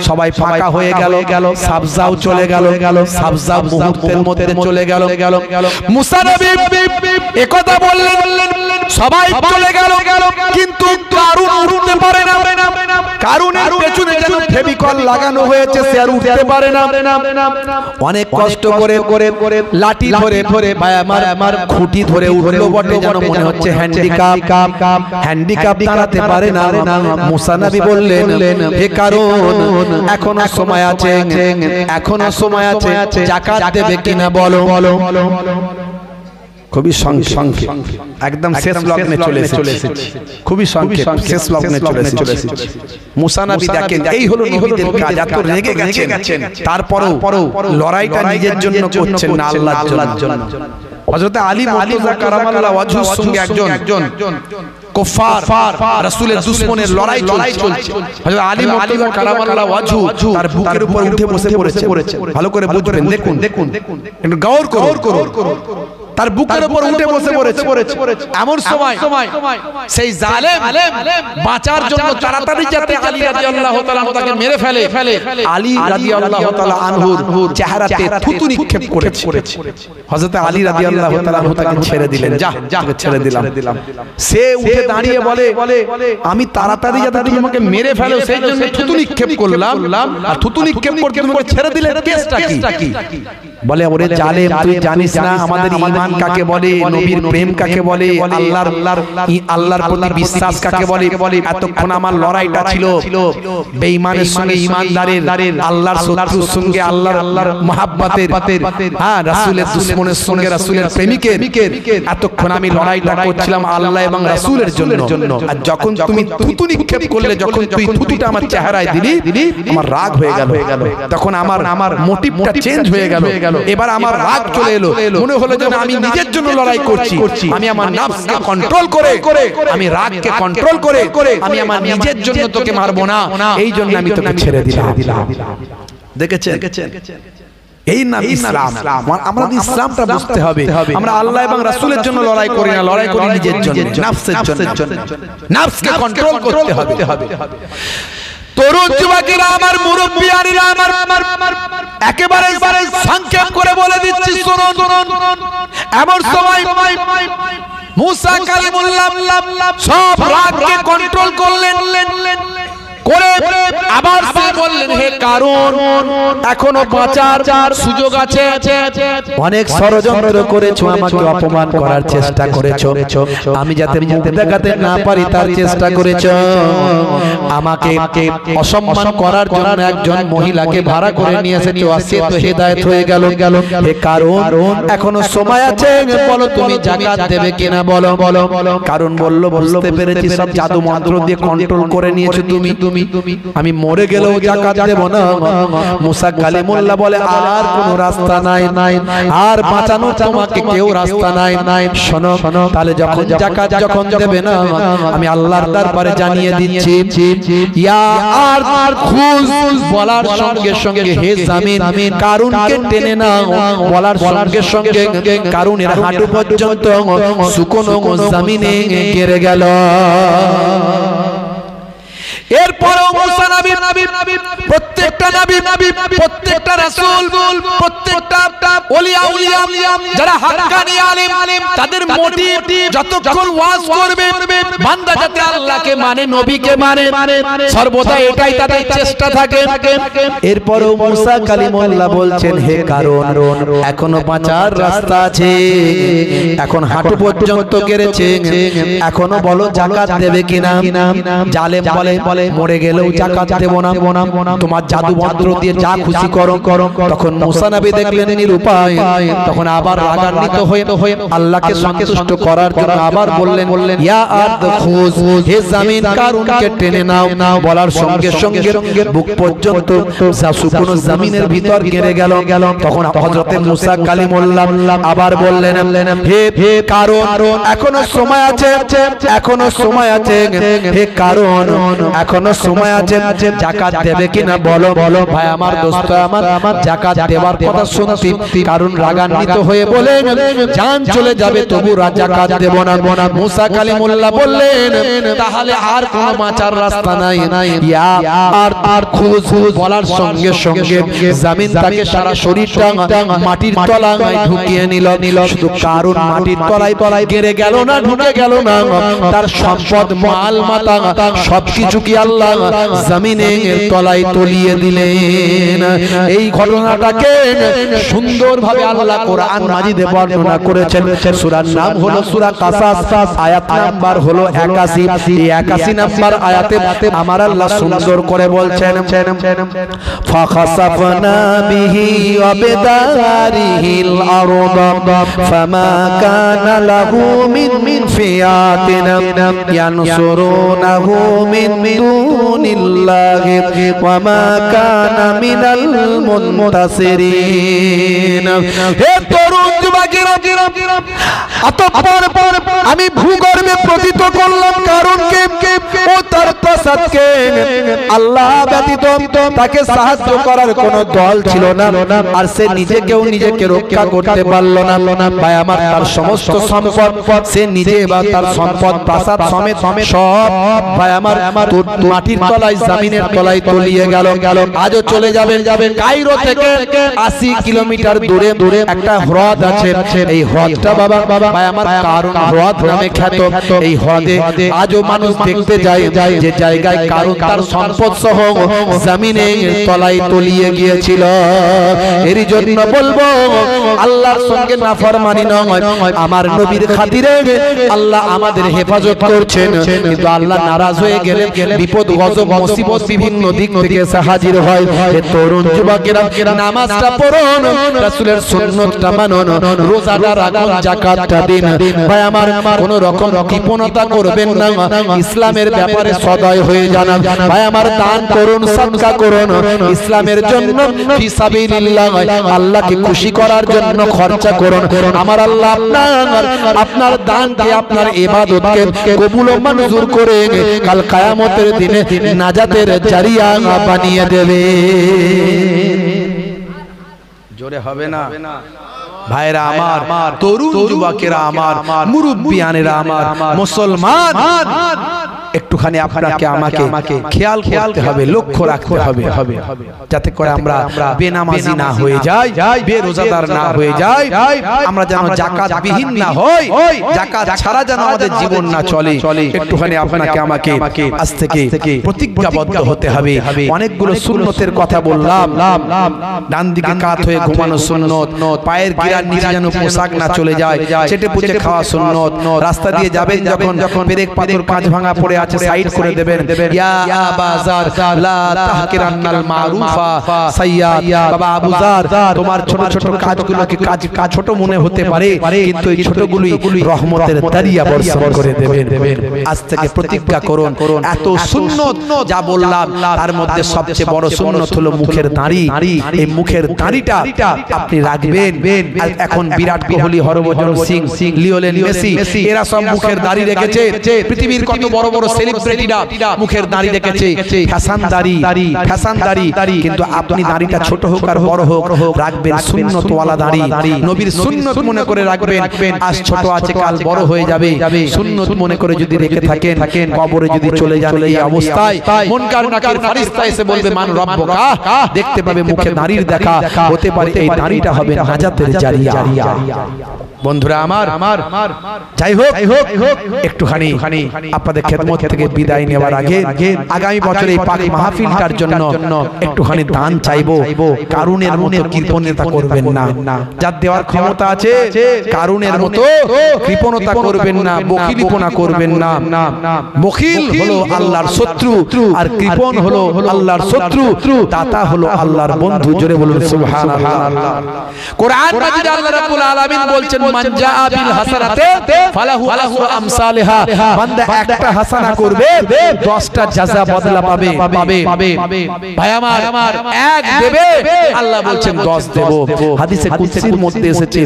সবাই ফাঁকা হয়ে গেল। সাবজাও চলে গেল, সাবজা মুহূর্তের মধ্যে চলে গেল। মুসা নবী একথা বললেন, সবাই চলে গেল, কিন্তু কারুন উঠতে পারে না। কারুনের পেছনে যেন ফেভিকল লাগানো হয়েছে, সে আর উঠতে পারে না। অনেক কষ্ট করে লাঠি ধরে ভাই আমার খুঁটি ধরে উঠলো বটে, যেন মনে হচ্ছে হ্যান্ডিক্যাপ দাঁড়াতে পারে না। মুসা নবী বললেন, হে কারুন, এখনো সময় আছে, এখনো সময় আছে, যাকাত দেবে কিনা বলো। খুবই সংক্ষেপ, একদম শেষ লগ্নে চলে এসেছি, খুবই সংক্ষেপ শেষ লগ্নে চলে এসেছি। মুসা নবী দেখেন, এই হলো নবীদের কাজ। এত রেগে গেছেন, তারপরেও লড়াইটা নিজের জন্য করছেন না, আল্লাহর জন্য। হযরত আলী মুর্তজা কারামাল্লাহ ওয়াজহুর সঙ্গে একজন কুফার রাসূলের দুশমনের লড়াই চলছে। হযরত আলী মুর্তজা কারামাল্লাহ ওয়াজহু তার বুকের উপর উঠে বসে পড়েছে। ভালো করে বুঝবেন, দেখুন, একটু গৌর করুন। তার বুকের উপর উঠে বসে পড়েছে। এমন সময় সেই জালেম বাঁচার জন্য তাড়াতাড়ি যাতে আলী রাদিয়াল্লাহু তাআলা তাকে মেরে ফেলে, আলী রাদিয়াল্লাহু তাআলা আনহুর চেহারাতে থুতু নিক্ষেপ করেছে। হযরত আলী রাদিয়াল্লাহু তাআলা তাকে ছেড়ে দিলেন, যা ছেড়ে দিলাম। সে উঠে দাঁড়িয়ে বলে, আমি তাড়াতাড়ি যাতে তুমি আমাকে মেরে ফেলো সেই জন্য থুতু নিক্ষেপ করলাম, আর থুতু নিক্ষেপ করতে তুমি ছেড়ে দিলে, কেসটা কি? বলে, ওরে জালেম, তুই জানিস না আমাদের ঈমান কাকে বলে, নবীর প্রেম কাকে বলে, আল্লাহর প্রতি বিশ্বাস কাকে বলে। এতক্ষণ আমার লড়াইটা ছিল বেঈমানের সঙ্গে ঈমানদারের, আল্লাহর শত্রুর সঙ্গে আল্লাহর মহব্বতের, হ্যাঁ, রাসূলের দুশমনের সঙ্গে রাসূলের প্রেমিকের। এতক্ষণ আমি লড়াইটা করছিলাম আল্লাহ এবং রাসূলের জন্য। আর যখন তুমি থুতু নিক্ষেপ করলে, যখন তুই থুতুটা আমার চেহারায় দিলি, আমার রাগ হয়ে গেল। তখন আমার মোটিভটা চেঞ্জ হয়ে গেল। এবার আমার রাগ চলে এলো, মনে হলো যেন আমি নিজের জন্য লড়াই করছি। আমি আমার নাফসকে কন্ট্রোল করে, আমি রাগকে কন্ট্রোল করে, আমি আমার নিজের জন্য তোকে মারবো না, এই জন্য আমি তোকে ছেড়ে দিলাম। দেখেছেন, এই নাম ইসলাম। আমরা ইসলামটা বুঝতে হবে। আমরা আল্লাহ এবং রাসূলের জন্য লড়াই করি না, লড়াই করি নিজের জন্য, নাফসের জন্য। নাফসকে কন্ট্রোল করতে হবে। তরুণ যুবকেরা, আমার মুরব্বিয়ানিরা, আমার একেবারে সংক্ষেপ করে বলে দিচ্ছি, শুনুন। এমন সময় মুসা কালিমুল্লাহ সব রাগকে কন্ট্রোল করলেন, করে আবার সে বললেন, হে কারণ এখনো বাঁচার সুযোগ আছে। অনেক ষড়যন্ত্র করেছো, আমাকে অপমান করার চেষ্টা করেছো, আমি যাতে মুখ দেখাতে না পারি তার চেষ্টা করেছো, আমাকে অসম্মান করার জন্য একজন মহিলাকে ভাড়া করে নিয়ে এসেছো, সে তো হেদায়েত হয়ে গেল। হে কারণ এখনো সময় আছে, বলো তুমি যাকাত দেবে কিনা, বলো। কারণ বললো বুঝতে পেরেছি সব জাদু মন্ত্র দিয়ে কন্ট্রোল করে নিয়েছো তুমি, আমি মরে গেলেও যাকাত দেব না। মুসা কালিমুল্লাহ বলে আর কোনো রাস্তা নাই, আর বাঁচানোর তোমাকে কেউ রাস্তা নাই। শোনো তাহলে যখন যাকাত যখন দেবে না, আমি আল্লাহর দরবারে জানিয়ে দিচ্ছি, ইয়া আর খুজ বলার সঙ্গে সঙ্গে হে জামিন কারুনকে টেনে নাও, বলার সঙ্গে সঙ্গে কারুনের হাঁটু পর্যন্ত শুকনো জমিনে গেড়ে গেল। এরপরও মুসা নবী প্রত্যেকটা নবী প্রত্যেকটা রাসূল প্রত্যেকটা ওলিয়া যারা হাক্কানি আলেম তাদের মোটিভ যতক্ষণ ওয়াজ করবে বান্দা যাতে আল্লাহকে মানে নবীকে মানে সর্বদা এটাই তাদের চেষ্টা থাকে। এরপরও মুসা কালিমুল্লাহ বলছেন হে কারণ এখনো বাঁচার রাস্তা আছে, এখন হাঁটু পর্যন্ত গেড়েছে, এখনো বলো যাকাত দেবে কিনা। জালেম বলে মরে গেলেও যাকাত দেব না, তোমার জাদু মন্ত্র দিয়ে যা খুশি করো। তখন মুসা নবী দেখলেন নিরুপায়, তখন আবার রাগান্বিত হয়ে আল্লাহকে সন্তুষ্ট করার জন্য আবার বললেন ইয়া আরদ খুজ, হে জমিন কারুনকে টেনে নাও। বলার সঙ্গে সঙ্গে বুক পর্যন্ত শুকনো জমিনের ভিতর গেড়ে গেল। তখন হযরতে মুসা কালিমুল্লাহ আবার বললেন হে কারুন এখনো সময় আছে, এখনো সময় আছে, হে কারুন এখনো সময় আছে, যাকাত দেবে কিনা বলো। ভাই আমার দোস্ত আমার যাকাত দেওয়ার কথা শুনছি, কারণ রাগান্বিত হয়ে বলেন জান চলে যাবে তবু যাকাত দেব না। মুসা কালিমুল্লাহ বললেন তাহলে আর কোনো বাঁচার রাস্তা নাই। ইয়া আর খুজ বলার সঙ্গে সঙ্গে জমিন তাকে সারা শরীরটা মাটির তলায় ঢুকিয়ে নিল। শুধু কারণ মাটির তলায় গেড়ে গেল না, ঢুকে গেল না, তার সম্পদ মাল মাতা সবকিছু কি আল্লাহ জমিনের তলায় তলিয়ে দিলেন। এই ঘটনাটাকে সুন্দরভাবে আল্লাহ কোরআন মাজিদে বর্ণনা করেছেন। সূরার নাম হলো সূরা কাসাস, আয়াত নাম্বার হলো 81। এই 81 নাম্বার আয়াতে আমার আল্লাহ সুন্দর করে বলছেন ফাখাসাফনা বিহি ওয়া বিদারিহিল আরদ ফামা কানা লাহু মিন ফিয়াতিন ইয়ানসুরুনাহু মিন দুনিল্লাহি ওয়া মা কানা মিনাল মুনতাসিরিন। হে তরুণ যুবকেরা, অতঃপর আমি ভূগর্ভে পতিত করলাম কারণকে ও তার প্রাসাদকে, আল্লাহ ব্যতীত তাকে সাহায্য করার কোনো দল ছিল না, আর সে নিজেকে রক্ষা করতে পারল না। ভাই আমার তার সমস্ত সম্পদ সে নিজে বা তার সম্পদ প্রাসাদ সমেত সব ভাই আমার মাটির তলায় জমিনের তলায় তলিয়ে গেল। আজও চলে যাবেন কায়রো থেকে 80 কিলোমিটার দূরে একটা হ্রদ আছে। এই হ্রদটা বাবা ভাই আমার কারণ হ্রদ নামে খ্যাত। এই হ্রদে আজও মানুষ দেখতে যায় যে জায়গায় কারণ তার সম্পদ সহ জমিনের তলায় তলিয়ে গিয়েছিল। এরই জন্য বলবো আল্লাহর সঙ্গে নাফরমানি নয়, আমার নবীর খাতিরে আল্লাহ আমাদের হেফাজত করছেন, কিন্তু আল্লাহ নারাজ হয়ে গেলে বিপদ গজব মুসিবত বিভিন্ন দিক থেকে এসে হাজির হয়। হে তরুণ যুবকেরা, নামাজটা পড়ুন, রাসূলের সুন্নাতটা মানুন, রোজাটা রাখুন, যাকাতটা দিন। ভাই আমার কোনো রকম কৃপণতা করবেন না, ইসলামের ব্যাপারে সদয় হয়ে যান। ভাই আমার দান করুন, সাদকা করুন, ইসলামের জন্য ফি সাবিলিল্লাহ, আল্লাহকে খুশি করার জন্য খরচা করুন। আমার আল্লাহ আপনার দানকে আপনার ইবাদতকে কবুল ও মঞ্জুর করে কাল কিয়ামতের দিনে নাজাতের জারিয়া বানিয়ে দেবে। জোরে হবে না ভাইরা আমার, তরুণ যুবকেরা আমার, মুরব্বিয়ানেরা আমার, মুসলমান একটুখানি আপনাকে আমাকে খেয়াল করতে হবে, লক্ষ্য রাখতে হবে, যাতে করে আমরা বেনামাজি না হয়ে যাই, বেরোজাদার না হয়ে যাই, আমরা যেন যাকাত বিহীন না হই, যাকাত ছাড়া যেন আমাদের জীবন না চলে। একটুখানি আপনাকে আমাকে আজ থেকে প্রতিজ্ঞাবদ্ধ হতে হবে। অনেকগুলো সুন্নতের কথা বললাম, ডান দিকে কাত হয়ে ঘুমানো সুন্নত, পায়ের গিরার নিচে যেন পোশাক না চলে যায়, চেটে পুচে খাওয়া সুন্নত, রাস্তা দিয়ে যাবেন যখন পেরেক পাথর কাঁচ ভাঙা পড়ে আছে সাইড করে দেবেন। ইয়া আবাজার লা তাহকিরান্নাল মারুফা সাইয়্যাদ, বাবা আবুজার তোমার ছোট ছোট কাজগুলোকে কাজ ছোট মনে হতে পারে, কিন্তু এই ছোটগুলোই রহমতের দরিয়া বর্ষণ করে দেবেন। আজ থেকে প্রতিজ্ঞা করুন, এত সুন্নত যা বললাম তার মধ্যে সবচেয়ে বড় সুন্নত হলো মুখের দাড়ি। এই মুখের দাড়িটা আপনি রাখবেন। আর এখন বিরাট কোহলি, হরভজন সিং, লিওনেল মেসি এরা সব মুখের দাড়ি রেখেছে। পৃথিবীর কত বড় বড় সেলিব্রিটিরা মুখের দাড়ি রেখেছে, ফ্যাশন দাড়ি। কিন্তু আপনি দাড়িটা ছোট হোক আর বড় হোক রাখবেন সুন্নত ওয়ালা দাড়ি, নবীর সুন্নত মনে করে রাখবেন। আজ ছোট আছে কাল বড় হয়ে যাবে, সুন্নত মনে করে যদি রেখে থাকেন, কবরে যদি চলে যান এই অবস্থায় মুনকার নাকির ফেরেশতা এসে বলবে মান রব্বুকা, দেখতে পাবে মুখে দাড়ির দেখা, হতে পারে এই দাড়িটা হবে নাজাতের জারিয়া। বন্ধুরা আমার যাই হোক একটুখানি আপনাদের খেদমত থেকে বিদায় নেওয়ার আগে আগামী বছর এই পাক মাহফিলটার জন্য একটুখানি দান চাইবো। কারুনের মতো কৃপণতা করবেন না, যার দেওয়ার ক্ষমতা আছে কারুনের মতো কৃপণতা করবেন না, বখিলিপনা করবেন না। বখিল হলো আল্লাহর শত্রু আর কৃপণ হলো আল্লাহর শত্রু, দাতা হলো আল্লাহর বন্ধু। জোরে বলুন সুবহানাল্লাহ। কোরআন মাজিদে আল্লাহ রাব্বুল আলামিন বলছেন মান জাআ বিল হাসানাতি ফালাহু আশরু আমসালিহা, বান্দা একটা হাসানা করবে 10টা জাযা বদলা পাবে। ভাই আমার এক দেবে, আল্লাহ বলছেন 10 দেব। হাদিসে কুদসির মধ্যে এসেছে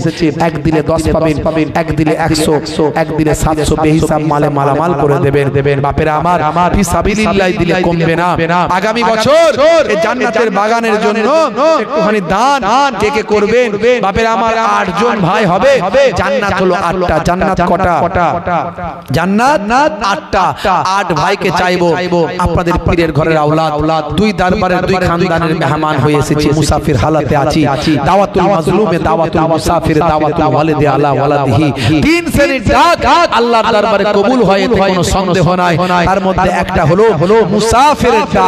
এক দিলে 10 পাবেন, এক দিলে 100, এক দিলে 700 বেহিসাব মালে মালামাল করে দেবেন। বাপেরা আমার ফি সাবিলিল্লাহ দিলে কমবে না। আগামী বছর এই জান্নাতের বাগানের জন্য একটুখানি দান কে করবেন? বাপেরা আমার 8 জন ভাই হবে। জান্নাত হলো 8টা। জান্নাত কটা? জান্নাত 8টা। 8 ভাইকে চাইবো আপনাদের পীরের ঘরের আওলাদ, দুই দরবারের দুই খানদানের মেহমান হয়ে এসেছি, মুসাফির হালাতে আছি। দাওয়াতুল মাজলুমে, দাওয়াতুল মুসাফির, দাওয়াতুল ওয়ালিদি আলা ওয়ালাদিহি, 3 শ্রেণীর ডাক আল্লাহর দরবারে কবুল হয়, এতে কোনো সন্দেহ নাই। তার মধ্যে একটা হলো মুসাফিরের ডাক।